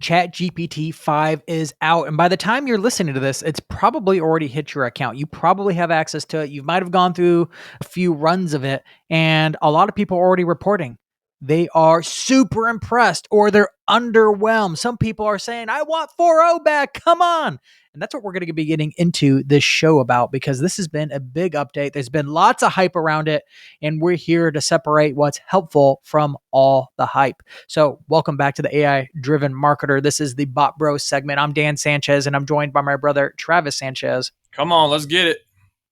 ChatGPT 5 is out. And by the time you're listening to this, it's probably already hit your account. You probably have access to it. You might have gone through a few runs of it. And a lot of people are already reporting they are super impressed or they're underwhelmed. Some people are saying, I want 4.0 back. Come on. And that's what we're going to be getting into this show about, because this has been a big update. There's been lots of hype around it, and we're here to separate what's helpful from all the hype. So welcome back to the AI-driven marketer. This is the Bot Bros segment. I'm Dan Sanchez, and I'm joined by my brother, Travis Sanchez. Come on, let's get it.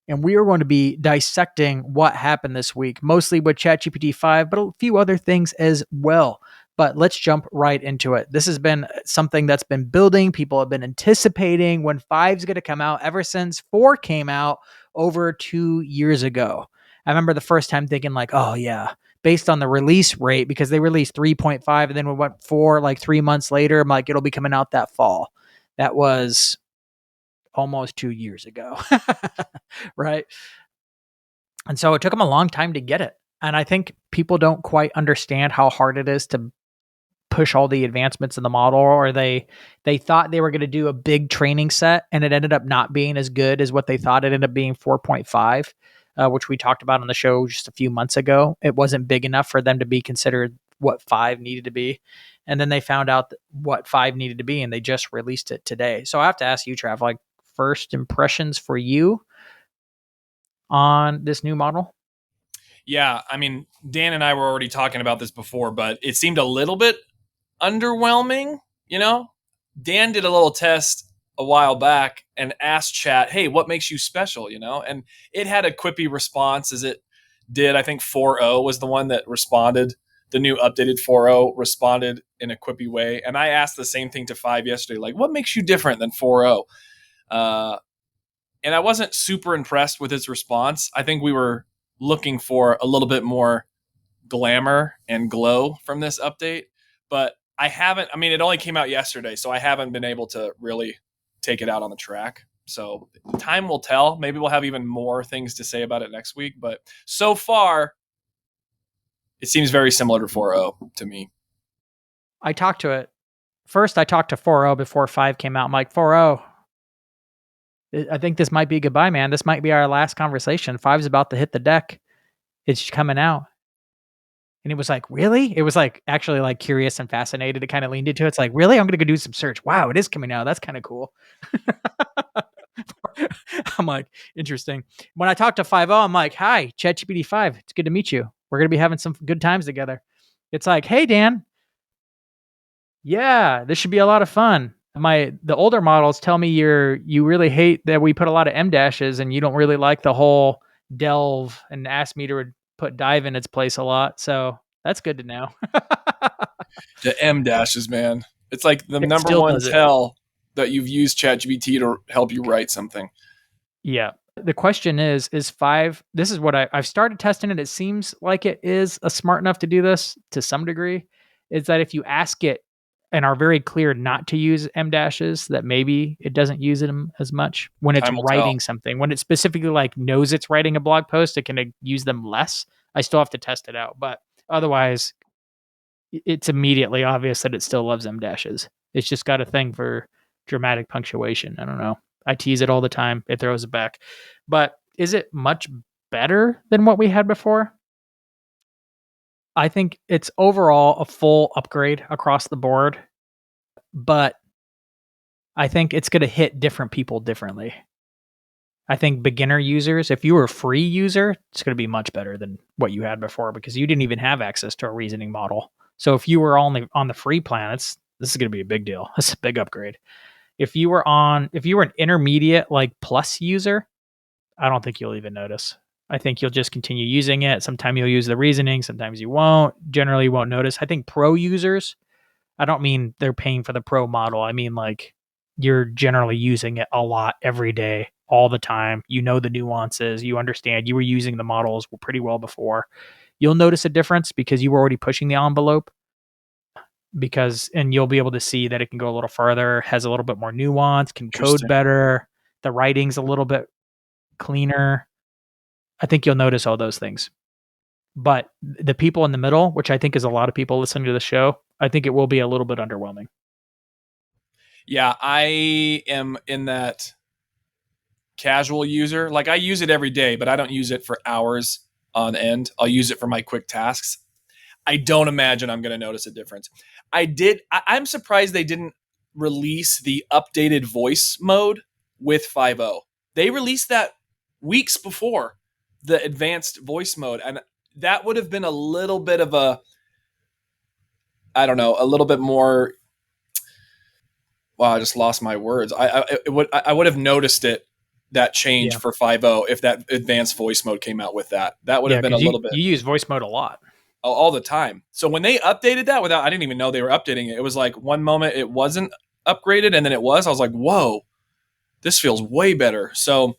And we are going to be dissecting what happened this week, mostly with ChatGPT 5, but a few other things as well. But let's jump right into it. This has been something that's been building. People have been anticipating when 5 is going to come out ever since 4 came out over 2 years ago. I remember the first time thinking like, oh yeah, based on the release rate, because they released 3.5 and then we went 4 like 3 months later. I'm like, it'll be coming out that fall. That was almost 2 years ago. Right. And so it took them a long time to get it. And I think people don't quite understand how hard it is to push all the advancements in the model, or they thought they were going to do a big training set and it ended up not being as good as what they thought. It ended up being 4.5, which we talked about on the show just a few months ago. It wasn't big enough for them to be considered what 5 needed to be. And then they found out what 5 needed to be, and they just released it today. So I have to ask you, Trav, like first impressions for you on this new model? Yeah, I mean, Dan and I were already talking about this before, but it seemed a little bit underwhelming, you know? Dan did a little test a while back and asked Chat, hey, what makes you special, you know? And it had a quippy response as it did. I think 4.0 was the one that responded. The new updated 4.0 responded in a quippy way. And I asked the same thing to 5 yesterday, like, what makes you different than 4.0? And I wasn't super impressed with its response. I think we were looking for a little bit more glamour and glow from this update, but it only came out yesterday, so I haven't been able to really take it out on the track. So time will tell. Maybe we'll have even more things to say about it next week, but so far it seems very similar to 4.0 to me. I talked to it. First, I talked to 4.0 before 5 came out. I'm like, 4.0, I think this might be goodbye, man. This might be our last conversation. 5's about to hit the deck. It's coming out. And it was like, really? It was like actually like curious and fascinated. It kind of leaned into it. It's like, really? I'm going to go do some search. Wow, it is coming out. That's kind of cool. I'm like, interesting. When I talked to 5.0, I'm like, hi, ChatGPT 5. It's good to meet you. We're going to be having some good times together. It's like, hey, Dan. Yeah, this should be a lot of fun. The older models tell me you really hate that we put a lot of M dashes and you don't really like the whole delve, and ask me to put dive in its place a lot. So that's good to know. The M dashes, man. It's like the It number still one does it. tell that you've used ChatGPT to help you write something. Yeah. The question is 5, this is what I've started testing it. It seems like it is smart enough to do this to some degree, is that if you ask it and are very clear not to use M dashes, that maybe it doesn't use them as much when it's writing something. When it specifically like knows it's writing a blog post, it can use them less. I still have to test it out, but otherwise it's immediately obvious that it still loves M dashes. It's just got a thing for dramatic punctuation. I don't know. I tease it all the time. It throws it back. But is it much better than what we had before? I think it's overall a full upgrade across the board, but I think it's going to hit different people differently. I think beginner users, if you were a free user, it's going to be much better than what you had before, because you didn't even have access to a reasoning model. So if you were only on the free plan, this is going to be a big deal. It's a big upgrade. If you were an intermediate like plus user, I don't think you'll even notice. I think you'll just continue using it. Sometimes you'll use the reasoning, sometimes you won't. Generally, you won't notice. I think pro users, I don't mean they're paying for the pro model. I mean like you're generally using it a lot every day, all the time. You know the nuances. You understand. You were using the models pretty well before. You'll notice a difference because you were already pushing the envelope. And you'll be able to see that it can go a little further, has a little bit more nuance, can code better. The writing's a little bit cleaner. I think you'll notice all those things. But the people in the middle, which I think is a lot of people listening to the show, I think it will be a little bit underwhelming. Yeah, I am in that casual user. Like I use it every day, but I don't use it for hours on end. I'll use it for my quick tasks. I don't imagine I'm going to notice a difference. I'm surprised they didn't release the updated voice mode with 5.0. They released that weeks before the advanced voice mode. And that would have been a little bit of a, I don't know, a little bit more. Wow, I just lost my words. I would have noticed it, that change Yeah. for 5.0, if that advanced voice mode came out with that. That would Yeah, have been a because you little bit use voice mode a lot. all the time. So when they updated that I didn't even know they were updating it. It was like one moment it wasn't upgraded and then it was. I was like, whoa, this feels way better. So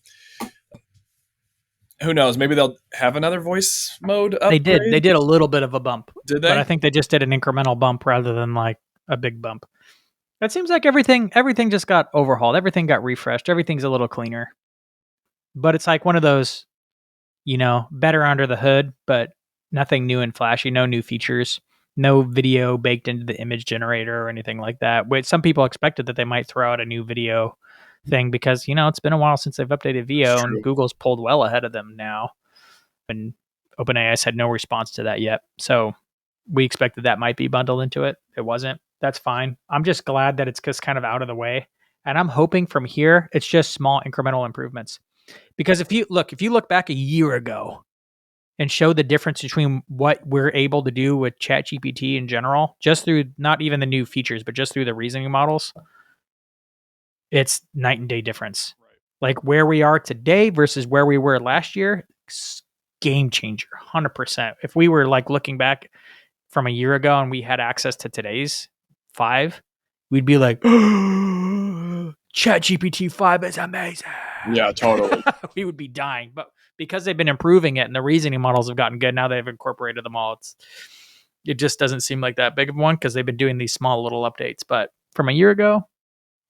who knows? Maybe they'll have another voice mode They did. They upgrade. did a little bit of a bump, Did but I they? think they just did an incremental bump rather than like a big bump. It seems like everything just got overhauled. Everything got refreshed. Everything's a little cleaner. But it's like one of those, better under the hood, but nothing new and flashy, no new features, no video baked into the image generator or anything like that. Which some people expected that they might throw out a new video thing because, it's been a while since they've updated That's VO and true. Google's pulled well ahead of them now. And OpenAI had no response to that yet. So we expected that might be bundled into it. It wasn't. That's fine. I'm just glad that it's just kind of out of the way. And I'm hoping from here, it's just small incremental improvements. Because if you look back a year ago and show the difference between what we're able to do with ChatGPT in general, just through not even the new features, but just through the reasoning models, it's night and day difference. Right. Like where we are today versus where we were last year, game changer, 100%. If we were like looking back from a year ago and we had access to today's 5, we'd be like, ChatGPT 5 is amazing. Yeah, totally. We would be dying. But because they've been improving it and the reasoning models have gotten good, now they've incorporated them all. It just doesn't seem like that big of one because they've been doing these small little updates. But from a year ago,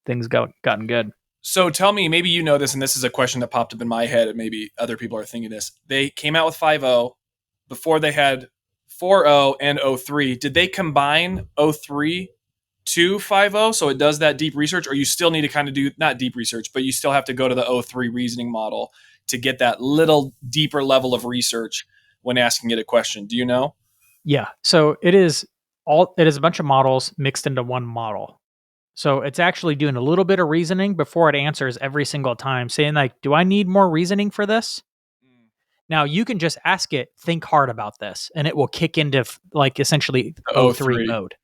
things gotten good. So tell me, maybe you know this, and this is a question that popped up in my head, and maybe other people are thinking this. They came out with 5.0 before they had 4.0 and 0.3. Did they combine 0.3 to 5.0 so it does that deep research, or you still need to kind of do not deep research, but you still have to go to the 0.3 reasoning model to get that little deeper level of research when asking it a question? Do you know? Yeah. So it is a bunch of models mixed into one model. So it's actually doing a little bit of reasoning before it answers every single time, saying like, "Do I need more reasoning for this?" Now you can just ask it, "Think hard about this," and it will kick into like essentially The O3 0.3. mode.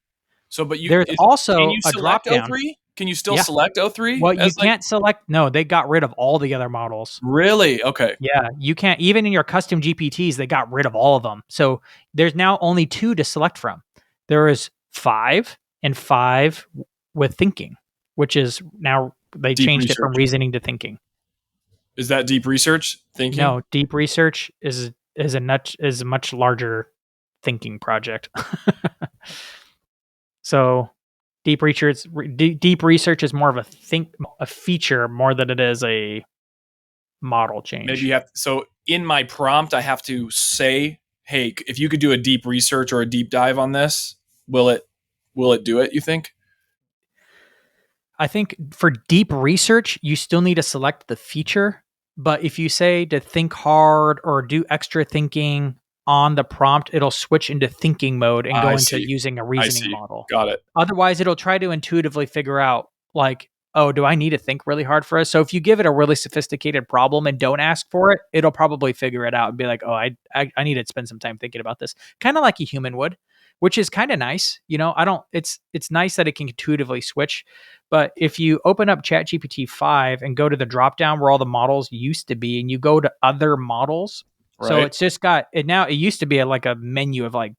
So, There's can also you a drop select down. 0.3? Can you still Yeah. select 0.3 Well, you as like can't select. No, they got rid of all the other models. really? Okay. Yeah, you can't even in your custom GPTs. They got rid of all of them. So there's now only 2 to select from. There is 5 and 5 with thinking, which is now they Deep changed it from research. reasoning to thinking. Is that deep research thinking? No, deep research is a much larger thinking project. So deep research is more of a feature more than it is a model Maybe change. you have, so in my prompt I have to say, hey, if you could do a deep research or a deep dive on this, will it do it, you think? I think for deep research, you still need to select the feature. But if you say to think hard or do extra thinking on the prompt, it'll switch into thinking mode and I go into see. using a I reasoning see. model. Got it. Otherwise, it'll try to intuitively figure out, like, oh, do I need to think really hard for this? So if you give it a really sophisticated problem and don't ask for it, it'll probably figure it out and be like, oh, I need to spend some time thinking about this, kind of like a human would, which is kind of nice. I don't. It's nice that it can intuitively switch. But if you open up ChatGPT 5 and go to the drop down where all the models used to be, and you go to other models, so Right. it's just got it now. It used to be like a menu of like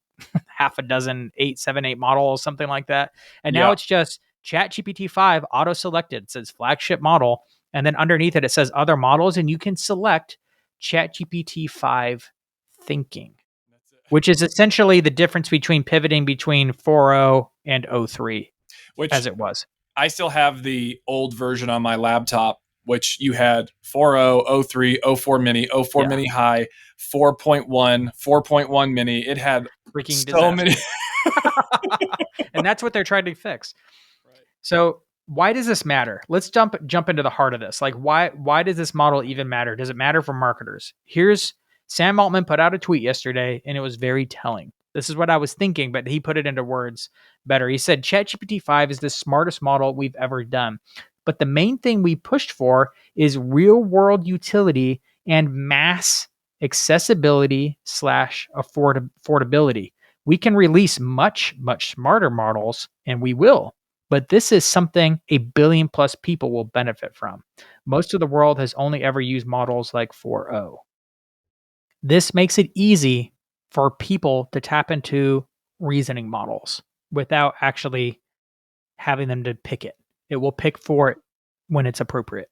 half a dozen, 8, 7, 8 models, something like that. And now Yeah. it's just ChatGPT 5 auto selected. It says flagship model. And then underneath it, it says other models. And you can select ChatGPT 5 thinking, That's it. which is essentially the difference between pivoting between 4.0 and O3 Which as it was. I still have the old version on my laptop, which you had 4.0, O3, O4 mini, O4 Yeah. mini high, 4.1, 4.1 mini. It had Freaking so many. disaster. And that's what they're trying to fix. Right. So why does this matter? Let's jump into the heart of this. Like, why does this model even matter? Does it matter for marketers? Here's Sam Altman put out a tweet yesterday, and it was very telling. This is what I was thinking, but he put it into words better. He said ChatGPT 5 is the smartest model we've ever done. But the main thing we pushed for is real world utility and mass accessibility slash affordability. We can release much, much smarter models, and we will. But this is something a billion plus people will benefit from. Most of the world has only ever used models like 4.0. This makes it easy for people to tap into reasoning models without actually having them to pick it. It will pick for it when it's appropriate.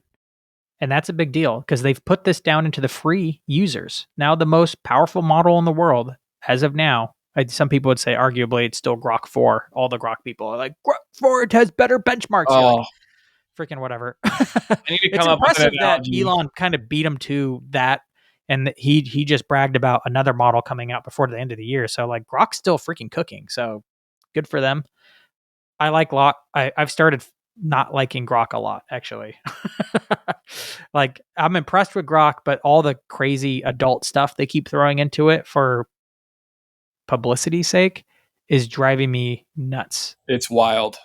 And that's a big deal because they've put this down into the free users. Now, the most powerful model in the world, as of now, some people would say arguably it's still Grok 4. All the Grok people are like, Grok 4, it has better benchmarks. You're like, Oh, freaking whatever. I need to It's come up with an impressive that analogy. Elon kind of beat him to that. And he just bragged about another model coming out before the end of the year. So, like, Grok's still freaking cooking. So, good for them. I like Grok. I've started not liking Grok a lot, actually. Like, I'm impressed with Grok, but all the crazy adult stuff they keep throwing into it for publicity's sake is driving me nuts. It's wild.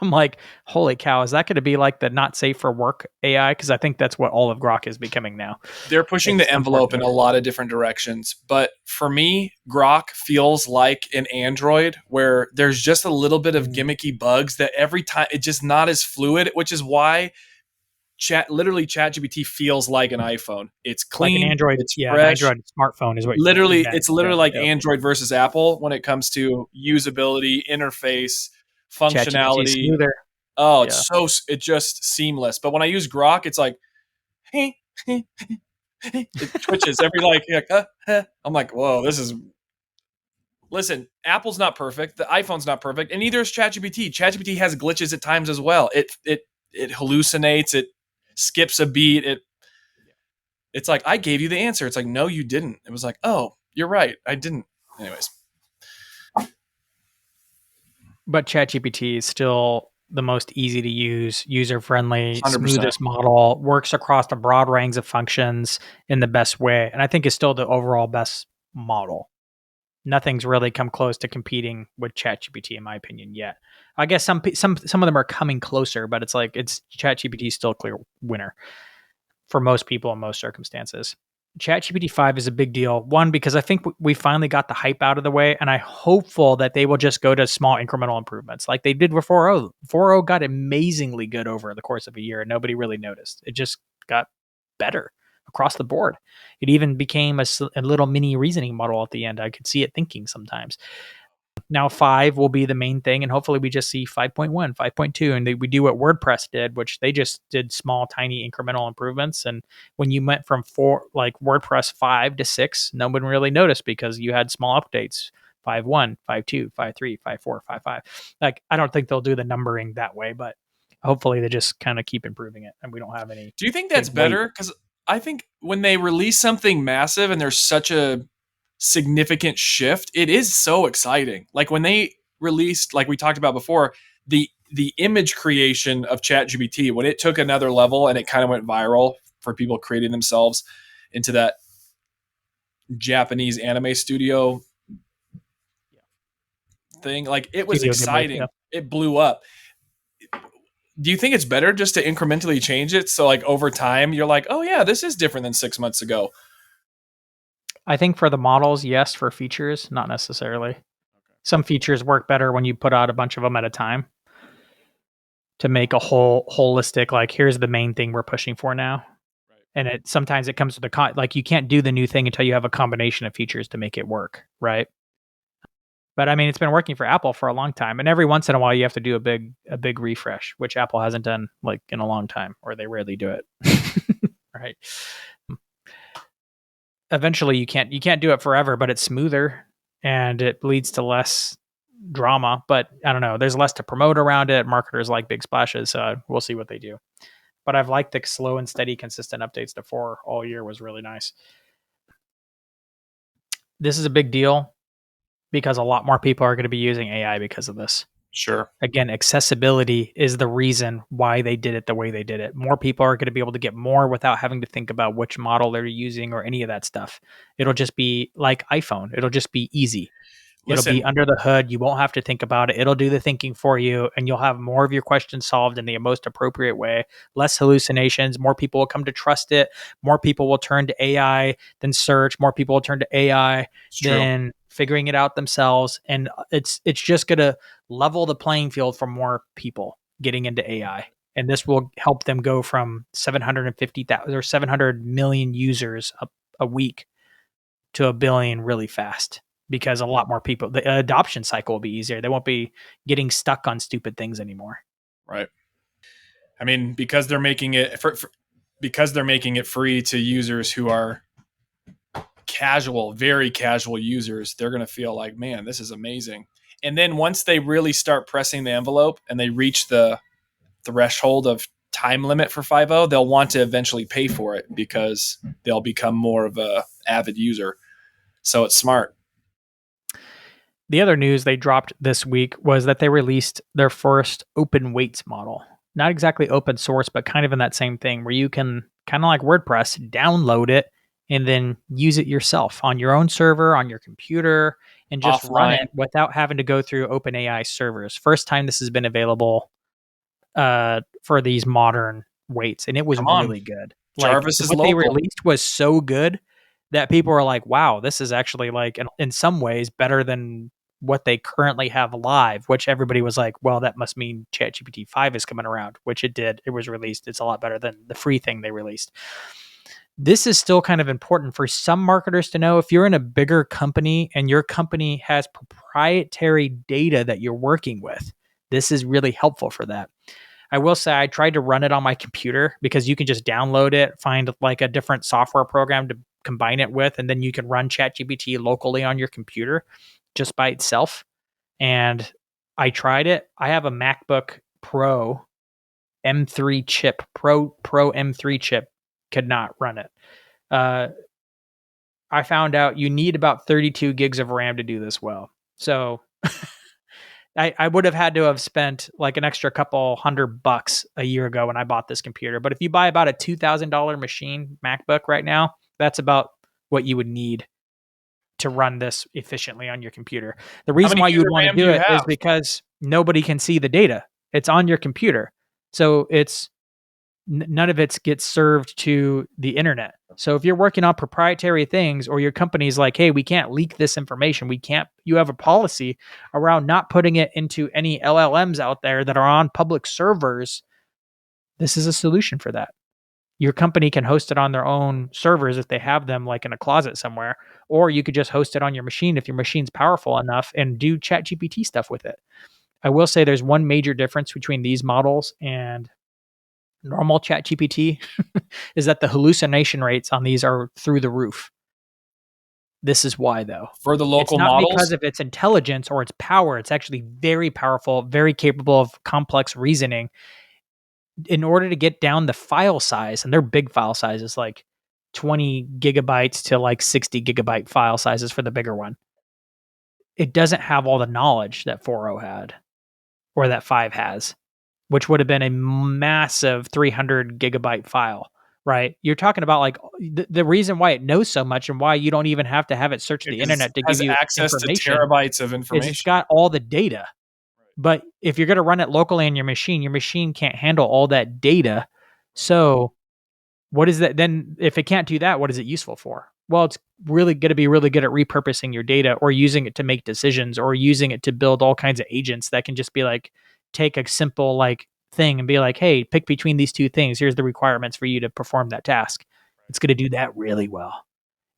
I'm like, holy cow, is that going to be like the not safe for work AI? Because I think that's what all of Grok is becoming now. They're pushing It's the envelope in a lot of different directions. But for me, Grok feels like an Android where there's just a little bit of gimmicky bugs that every time it's just not as fluid, which is why ChatGPT feels like an iPhone. It's like an clean, Android. it's Yeah, an fresh. Android smartphone is what you Literally, meant. it's literally like Yeah. Android versus Apple when it comes to usability, interface, ChatGPT is functionality. smoother. Oh, Yeah. it's just seamless. But when I use Grok, it's like, hey, it twitches every I'm like, whoa, this is. Listen, Apple's not perfect. The iPhone's not perfect, and neither is ChatGPT. ChatGPT has glitches at times as well. It hallucinates. It skips a beat. It's like I gave you the answer. It's like no, you didn't. It was like, oh, you're right, I didn't. Anyways, But ChatGPT is still the most easy to use, user friendly, 100%. smoothest model, works across a broad range of functions in the best way. And I think is still the overall best model. Nothing's really come close to competing with ChatGPT in my opinion yet. I guess some of them are coming closer, but it's like it's ChatGPT still a clear winner for most people in most circumstances. ChatGPT 5 is a big deal. One, because I think we finally got the hype out of the way, and I'm hopeful that they will just go to small incremental improvements like they did with 4.0. 4.0 got amazingly good over the course of a year, and nobody really noticed. It just got better across the board. It even became a little mini reasoning model at the end. I could see it thinking sometimes. Now 5 will be the main thing, and hopefully we just see 5.1, 5.2, and we do what WordPress did, which they just did small, tiny incremental improvements. And when you went from WordPress 5 to 6, no one really noticed because you had small updates. 5.1, 5.2, 5.3, 5.4, 5.5. Like, I don't think they'll do the numbering that way, but hopefully they just kind of keep improving it and we don't have any Do you think that's big wait. better? Because I think when they release something massive and there's such a significant shift, it is so exciting. Like when they released, like we talked about before, the image creation of ChatGPT, when it took another level and it kind of went viral for people creating themselves into that Japanese anime studio thing, like it was Studio Ghibli, exciting. yeah. It blew up. Do you think it's better just to incrementally change it so like over time you're like, oh yeah, this is different than 6 months ago? I think for the models, yes. For features, not necessarily. Some features work better when you put out a bunch of them at a time to make a holistic, like, here's the main thing we're pushing for now. And sometimes it comes with like, you can't do the new thing until you have a combination of features to make it work, right? But I mean, it's been working for Apple for a long time, and every once in a while you have to do a big refresh, which Apple hasn't done like in a long time, or they rarely do it. Right? Eventually you can't do it forever, but it's smoother and it leads to less drama. But I don't know, there's less to promote around it. Marketers like big splashes, so we'll see what they do. But I've liked the slow and steady, consistent updates to 4 all year was really nice. This is a big deal because a lot more people are going to be using AI because of this. Sure. Again, accessibility is the reason why they did it the way they did it. More people are going to be able to get more without having to think about which model they're using or any of that stuff. It'll just be like iPhone. It'll just be easy. It'll be Listen, under the hood. You won't have to think about it. It'll do the thinking for you, and you'll have more of your questions solved in the most appropriate way. Less hallucinations. More people will come to trust it. More people will turn to AI than search. More people will turn to AI it's true. than figuring it out themselves. And it's just gonna level the playing field for more people getting into AI. And this will help them go from 750,000 or 700 million users a week to a billion really fast because a lot more people, the adoption cycle will be easier. They won't be getting stuck on stupid things anymore. Right. I mean, because they're making it because they're making it free to users who are casual, very casual users, they're going to feel like, man, this is amazing. And then once they really start pressing the envelope and they reach the threshold of time limit for 5.0, they'll want to eventually pay for it because they'll become more of a avid user. So it's smart. The other news they dropped this week was that they released their first open weights model. Not exactly open source, but kind of in that same thing where you can, kind of like WordPress, download it and then use it yourself on your own server, on your computer, and just run Offline. it without having to go through OpenAI servers. First time this has been available for these modern weights, and it was Come on. really good. Like Jarvis is what they local. released was so good that people were like, "Wow, this is actually like in some ways better than what they currently have live." Which everybody was like, "Well, that must mean ChatGPT 5 is coming around," which it did. It was released. It's a lot better than the free thing they released. This is still kind of important for some marketers to know. If you're in a bigger company and your company has proprietary data that you're working with, this is really helpful for that. I will say I tried to run it on my computer because you can just download it, find like a different software program to combine it with, and then you can run ChatGPT locally on your computer just by itself. And I tried it. I have a MacBook Pro M3 chip, Pro M3 chip, could not run it. Uh, I found out you need about 32 gigs of RAM to do this well. So I would have had to have spent like an extra couple $100 a year ago when I bought this computer. But if you buy about a $2,000 machine MacBook right now, that's about what you would need to run this efficiently on your computer. The How reason many why gig you would of want to RAM do do you it is have? because nobody can see the data. It's on your computer. So it's none of it gets served to the internet. So if you're working on proprietary things or your company's like, hey, we can't leak this information, you have a policy around not putting it into any LLMs out there that are on public servers, this is a solution for that. Your company can host it on their own servers if they have them like in a closet somewhere, or you could just host it on your machine if your machine's powerful enough and do ChatGPT stuff with it. I will say there's one major difference between these models and normal ChatGPT is that the hallucination rates on these are through the roof. This is why, though. For the It's local not models? because of its intelligence or its power. It's actually very powerful, very capable of complex reasoning. In order to get down the file size, and they're big file sizes, like 20 gigabytes to like 60 gigabyte file sizes for the bigger one, it doesn't have all the knowledge that 4.0 had or that 5 has, which would have been a massive 300 gigabyte file, right? You're talking about like the reason why it knows so much and why you don't even have to have it search the Because internet to it give has you access to information terabytes of is it's information. got all the data. But if you're going to run it locally on your machine can't handle all that data. So what is that then? If it can't do that, what is it useful for? Well, it's really going to be really good at repurposing your data or using it to make decisions or using it to build all kinds of agents that can just be like, take a simple like thing and be like, hey, pick between these two things. Here's the requirements for you to perform that task. It's going to do that really well.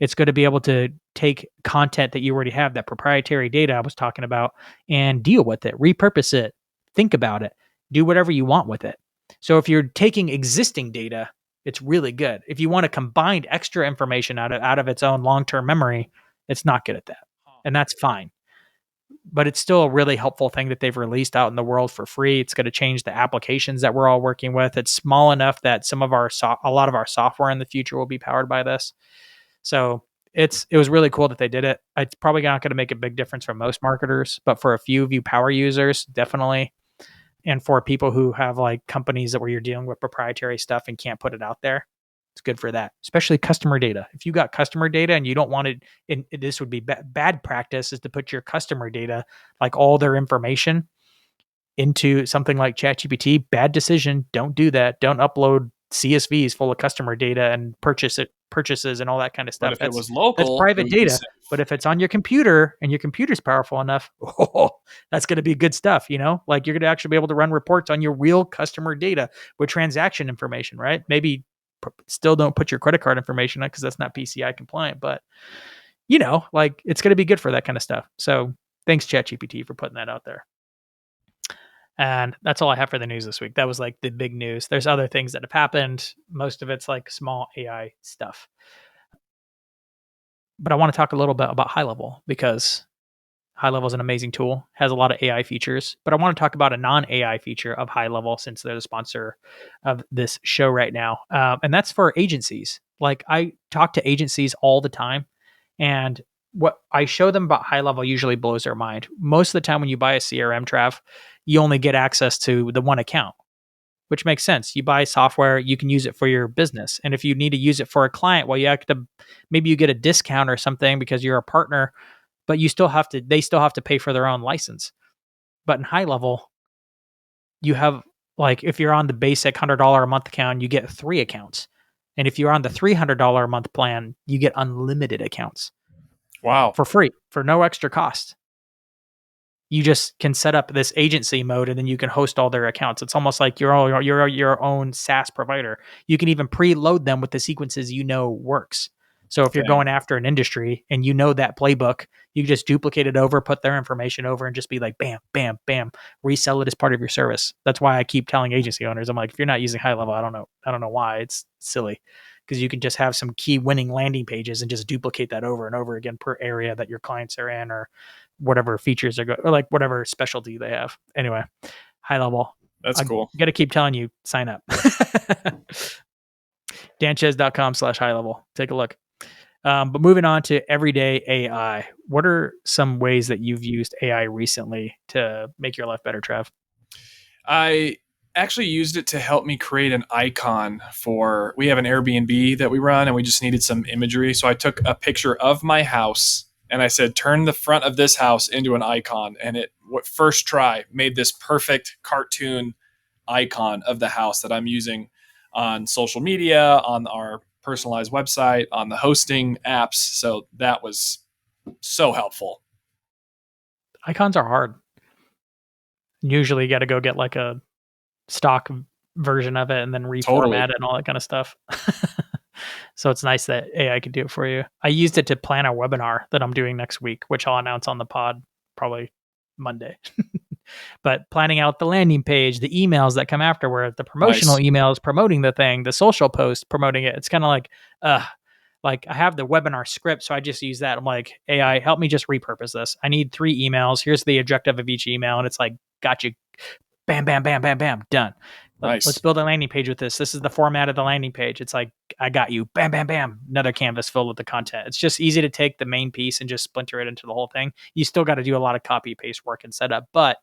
It's going to be able to take content that you already have, that proprietary data I was talking about, and deal with it, repurpose it, think about it, do whatever you want with it. So if you're taking existing data, it's really good. If you want to combine extra information out of its own long-term memory, it's not good at that. And that's fine. But it's still a really helpful thing that they've released out in the world for free. It's going to change the applications that we're all working with. It's small enough that a lot of our software in the future will be powered by this. So it was really cool that they did it. It's probably not going to make a big difference for most marketers, but for a few of you power users, definitely. And for people who have like companies that where you're dealing with proprietary stuff and can't put it out there, it's good for that, especially customer data. If you got customer data and you don't want it, and this would be bad practice, is to put your customer data, like all their information, into something like ChatGPT. Bad decision. Don't do that. Don't upload CSVs full of customer data and purchases and all that kind of But stuff. if it was That's local, it private would be data. safe. But if it's on your computer and your computer's powerful enough, oh, that's going to be good stuff. Like you're going to actually be able to run reports on your real customer data with transaction information, right? Maybe still don't put your credit card information on because that's not PCI compliant, but like it's going to be good for that kind of stuff. So thanks ChatGPT for putting that out there. And that's all I have for the news this week. That was like the big news. There's other things that have happened. Most of it's like small AI stuff. But I want to talk a little bit about High Level because High Level is an amazing tool, has a lot of AI features. But I want to talk about a non-AI feature of High Level since they're the sponsor of this show right now. And that's for agencies. Like I talk to agencies all the time, and what I show them about High Level usually blows their mind. Most of the time when you buy a CRM, Trav, you only get access to the one account, which makes sense. You buy software, you can use it for your business. And if you need to use it for a client, well, you have to, maybe you get a discount or something because you're a partner, but they still have to pay for their own license. But in High Level, you have, like, if you're on the basic $100 a month account, you get 3 accounts. And if you're on the $300 a month plan, you get unlimited accounts. Wow. For free, for no extra cost. You just can set up this agency mode and then you can host all their accounts. It's almost like you're your own SaaS provider. You can even preload them with the sequences works. So if you're going after an industry and that playbook, you just duplicate it over, put their information over, and just be like, bam, bam, bam, resell it as part of your service. That's why I keep telling agency owners, I'm like, if you're not using High Level, I don't know why. It's silly because you can just have some key winning landing pages and just duplicate that over and over again per area that your clients are in or whatever features are or like whatever specialty they have. Anyway, High Level. That's cool. Got to keep telling you, sign up. danchez.com/high level. Take a look. But moving on to everyday AI, what are some ways that you've used AI recently to make your life better, Trav? I actually used it to help me create an icon we have an Airbnb that we run and we just needed some imagery. So I took a picture of my house and I said, turn the front of this house into an icon. And it, first try, made this perfect cartoon icon of the house that I'm using on social media, on our personalized website, on the hosting apps. So that was so helpful. Icons are hard. Usually you got to go get like a stock version of it and then reformat it and all that kind of stuff. So it's nice that AI can do it for you. I used it to plan a webinar that I'm doing next week, which I'll announce on the pod probably Monday. But planning out the landing page, the emails that come afterward, the promotional emails promoting the thing, the social post promoting it. It's kind of like I have the webinar script, so I just use that. I'm like, AI, help me just repurpose this. I need 3 emails. Here's the objective of each email. And it's like, got you. Bam, bam, bam, bam, bam, done. Nice. Let's build a landing page with this. This is the format of the landing page. It's like, I got you. Bam, bam, bam. Another canvas filled with the content. It's just easy to take the main piece and just splinter it into the whole thing. You still got to do a lot of copy paste work and setup, but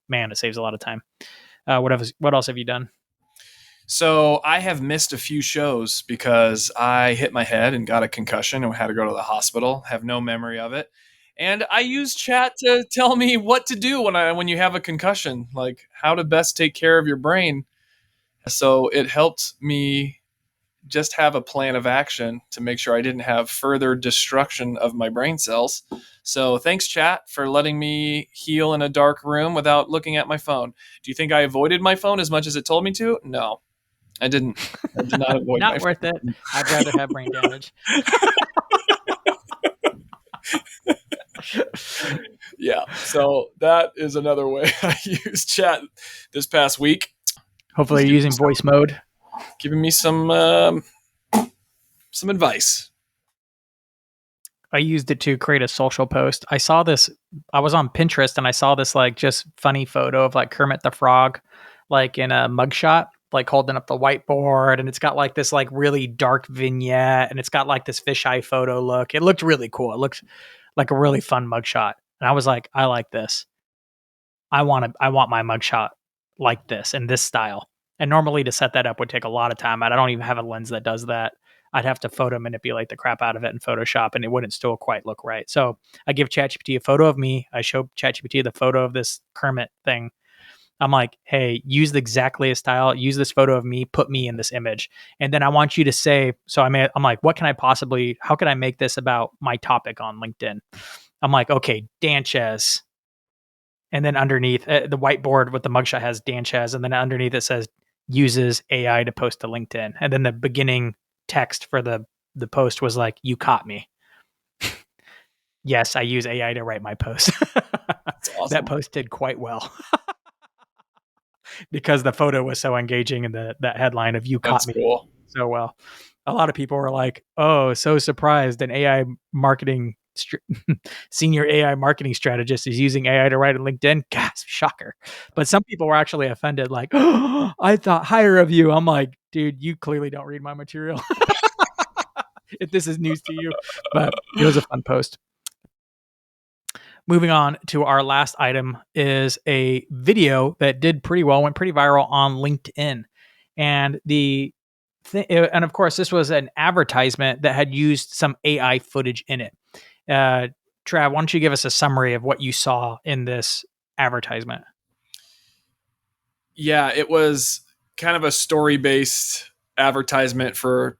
man, it saves a lot of time. What else have you done? So I have missed a few shows because I hit my head and got a concussion and had to go to the hospital. Have no memory of it. And I use chat to tell me what to do when you have a concussion, like how to best take care of your brain. So it helped me just have a plan of action to make sure I didn't have further destruction of my brain cells. So thanks, chat, for letting me heal in a dark room without looking at my phone. Do you think I avoided my phone as much as it told me to? No, I didn't. I did not avoid Not my worth phone. it. I'd rather have brain damage. Yeah, so that is another way I used chat this past week. Hopefully you're using voice mode. Giving me some advice. I used it to create a social post. I was on Pinterest and I saw this like just funny photo of like Kermit the Frog, like in a mugshot. like holding up the whiteboard, and it's got like this like really dark vignette, and it's got like this fisheye photo look. It looked really cool. It looked like a really fun mugshot. And I was like, I like this. I want my mugshot like this in this style. And normally to set that up would take a lot of time. I don't even have a lens that does that. I'd have to photo manipulate the crap out of it in Photoshop, and it wouldn't still quite look right. So I give ChatGPT a photo of me. I show ChatGPT the photo of this Kermit thing. I'm like, hey, use exactly a style. Use this photo of me. Put me in this image, and then I want you to say. So I'm like, what can I possibly? How can I make this about my topic on LinkedIn? I'm like, okay, Sanchez. And then underneath the whiteboard with the mugshot has Sanchez, and then underneath it says uses AI to post to LinkedIn. And then the beginning text for the post was like, "You caught me." Yes, I use AI to write my post. That's awesome. That post did quite well because the photo was so engaging, and that headline of "You caught That's me" cool. so well. A lot of people were like, "Oh, so surprised an AI marketing senior AI marketing strategist is using AI to write on LinkedIn." Gasp, shocker. But some people were actually offended, like, "Oh, I thought higher of you." I'm like, dude, you clearly don't read my material if this is news to you. But it was a fun post. Moving on to our last item is a video that did pretty well, went pretty viral on LinkedIn. And and of course, this was an advertisement that had used some AI footage in it. Trav, why don't you give us a summary of what you saw in this advertisement? Yeah, it was kind of a story-based advertisement for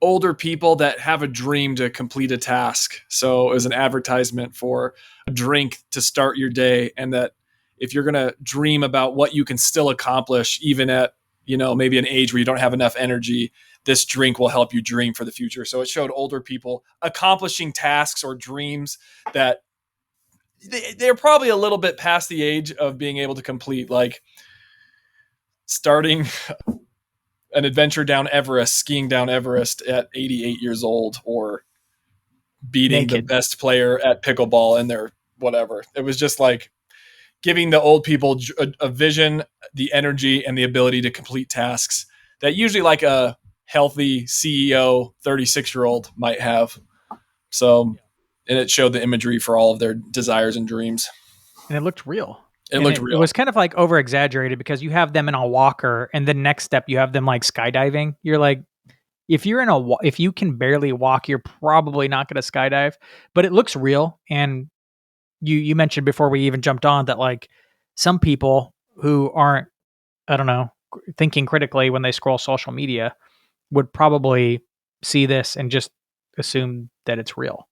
older people that have a dream to complete a task. So it was an advertisement for a drink to start your day, and that if you're going to dream about what you can still accomplish, even at, maybe an age where you don't have enough energy, this drink will help you dream for the future. So it showed older people accomplishing tasks or dreams that they're probably a little bit past the age of being able to complete, like starting an adventure down Everest, skiing down Everest at 88 years old, or beating the Naked. best player at pickleball in their whatever. It was just like giving the old people a vision, the energy, and the ability to complete tasks that usually like a healthy CEO 36-year-old might have. So, and it showed the imagery for all of their desires and dreams. And it looked real. It And looked it real. was kind of like over exaggerated because you have them in a walker, and the next step you have them like skydiving. You're like, if if you can barely walk, you're probably not going to skydive, but it looks real. And you mentioned before we even jumped on that like some people who aren't, I don't know, thinking critically when they scroll social media would probably see this and just assume that it's real.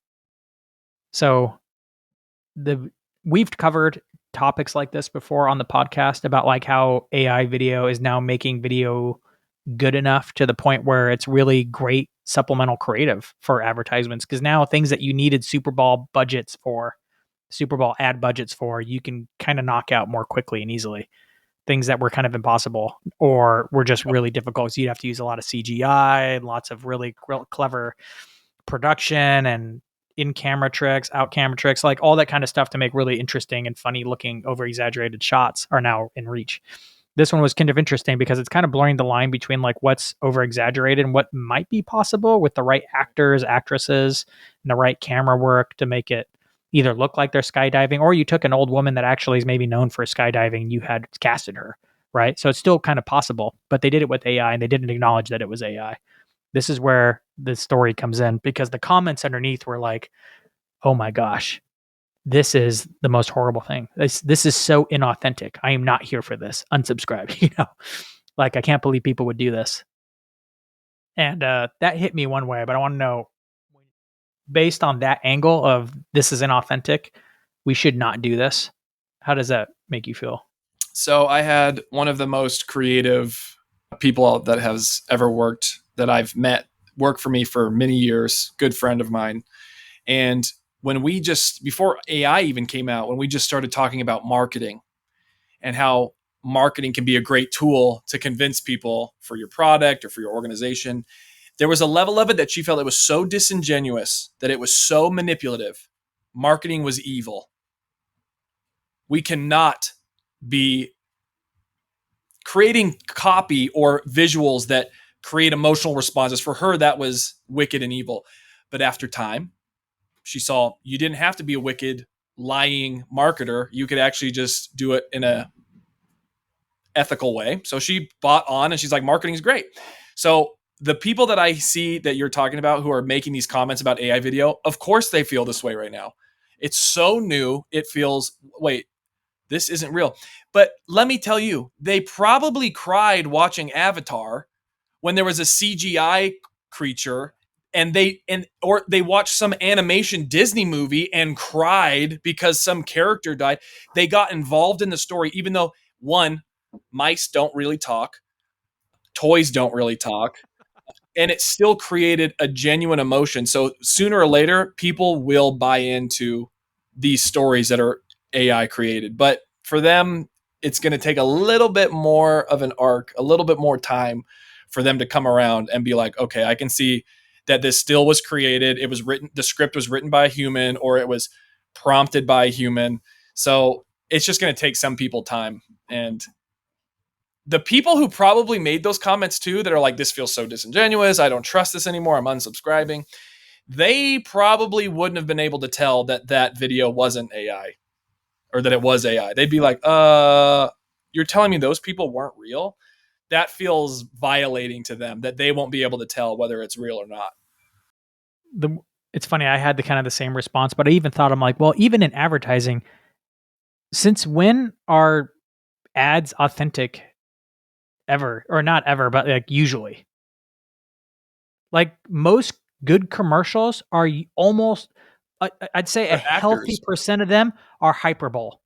So the we've covered topics like this before on the podcast about like how AI video is now making video good enough to the point where it's really great supplemental creative for advertisements, because now things that you needed Super Bowl ad budgets for, you can kind of knock out more quickly and easily. Things that were kind of impossible or were just really difficult. So you'd have to use a lot of CGI and lots of really clever production and in camera tricks, out camera tricks, like all that kind of stuff to make really interesting and funny looking over exaggerated shots are now in reach. This one was kind of interesting because it's kind of blurring the line between like what's over exaggerated and what might be possible with the right actors, actresses, and the right camera work to make it either look like they're skydiving, or you took an old woman that actually is maybe known for skydiving and you had casted her, right? So it's still kind of possible, but they did it with AI and they didn't acknowledge that it was AI. This is where the story comes in because the comments underneath were like, "Oh my gosh, this is the most horrible thing. This is so inauthentic. I am not here for this. Unsubscribe." Like I can't believe people would do this. And that hit me one way, but I want to know, based on that angle of this is inauthentic, we should not do this. How does that make you feel? So I had one of the most creative people that has ever worked that I've met work for me for many years, good friend of mine. And when we just, before AI even came out, when we just started talking about marketing and how marketing can be a great tool to convince people for your product or for your organization, there was a level of it that she felt it was so disingenuous, that it was so manipulative. Marketing was evil. We cannot be creating copy or visuals that create emotional responses. For her, that was wicked and evil. But after time, she saw you didn't have to be a wicked, lying marketer. You could actually just do it in a ethical way. So she bought on, and she's like, marketing is great. So the people that I see that you're talking about who are making these comments about AI video, of course they feel this way right now. It's so new. It feels, wait, this isn't real. But let me tell you, they probably cried watching Avatar when there was a CGI creature, and or they watched some animation Disney movie and cried because some character died. They got involved in the story, even though, one, mice don't really talk, toys don't really talk, and it still created a genuine emotion. So sooner or later, people will buy into these stories that are AI created. But for them, it's going to take a little bit more of an arc, a little bit more time for them to come around and be like, okay, I can see that this still was created. It was written, the script was written by a human, or it was prompted by a human. So it's just going to take some people time. And the people who probably made those comments too, that are like, this feels so disingenuous, I don't trust this anymore, I'm unsubscribing, they probably wouldn't have been able to tell that that video wasn't AI, or that it was AI. They'd be like, you're telling me those people weren't real? That feels violating to them, that they won't be able to tell whether it's real or not. It's funny, I had the kind of the same response, but I even thought, I'm like, well, even in advertising, since when are ads authentic ever? Or not ever, but like usually. Like most good commercials are almost, I'd say a healthy percent of them are hyperbole.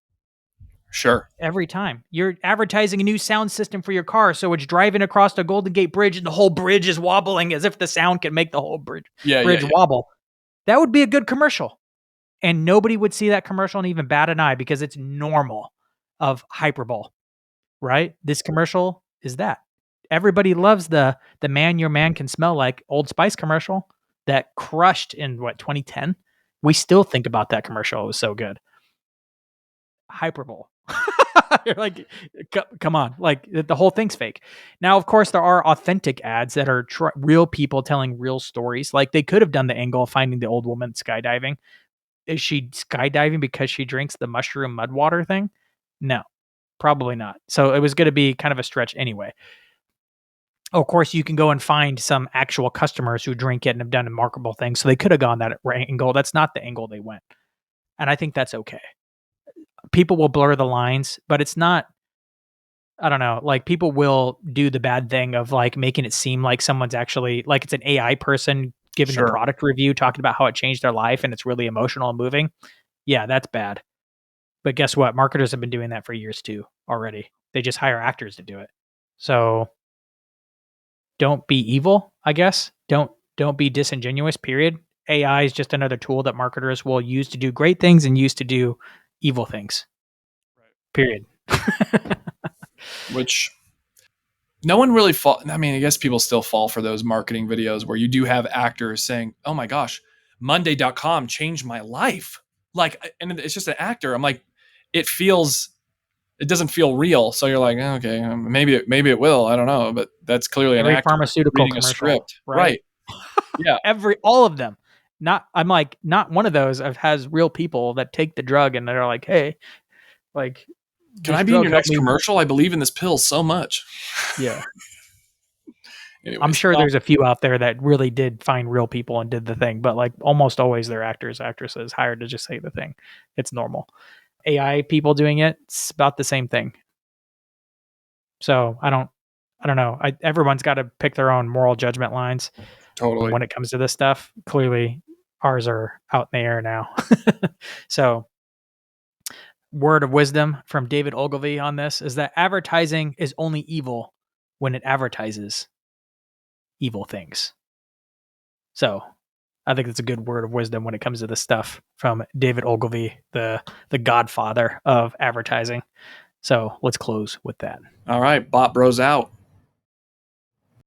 Sure. Every time. You're advertising a new sound system for your car, so it's driving across the Golden Gate Bridge and the whole bridge is wobbling as if the sound can make the whole bridge wobble. That would be a good commercial. And nobody would see that commercial and even bat an eye because it's normal of hyperbole, right? This commercial is that. Everybody loves the man your man can smell like Old Spice commercial that crushed in 2010. We still think about that commercial. It was so good. Hyperbole. You're like, come on, like the whole thing's fake. Now, of course, there are authentic ads that are real people telling real stories. Like they could have done the angle of finding the old woman skydiving. Is she skydiving because she drinks the mushroom mud water thing? No, probably not. So it was going to be kind of a stretch anyway. Of course, you can go and find some actual customers who drink it and have done remarkable things. So they could have gone that angle. That's not the angle they went. And I think that's okay. People will blur the lines, but it's not, I don't know, like people will do the bad thing of like making it seem like someone's actually, like it's an AI person giving a product review, talking about how it changed their life and it's really emotional and moving. Yeah, that's bad. But guess what? Marketers have been doing that for years too already. They just hire actors to do it. So don't be evil, I guess. Don't be disingenuous, period. AI is just another tool that marketers will use to do great things and use to do evil things. Period. Which no one really I mean, I guess people still fall for those marketing videos where you do have actors saying, oh my gosh, Monday.com changed my life. Like, and it's just an actor. I'm like, it doesn't feel real. So you're like, okay, maybe it will. I don't know. But that's clearly an actor pharmaceutical reading a script. Right. Yeah. All of them. I'm like, not one of those has real people that take the drug and they're like, hey, like, can I be in your next commercial? I believe in this pill so much. Yeah. Anyways, I'm sure there's a few out there that really did find real people and did the thing, but like almost always they're actors, actresses hired to just say the thing. It's normal. AI people doing it, it's about the same thing. So I don't know. Everyone's got to pick their own moral judgment lines. Totally. When it comes to this stuff, clearly ours are out in the air now. So word of wisdom from David Ogilvy on this is that advertising is only evil when it advertises evil things. So I think that's a good word of wisdom when it comes to this stuff from David Ogilvy, the godfather of advertising. So let's close with that. All right, Bot Bros out.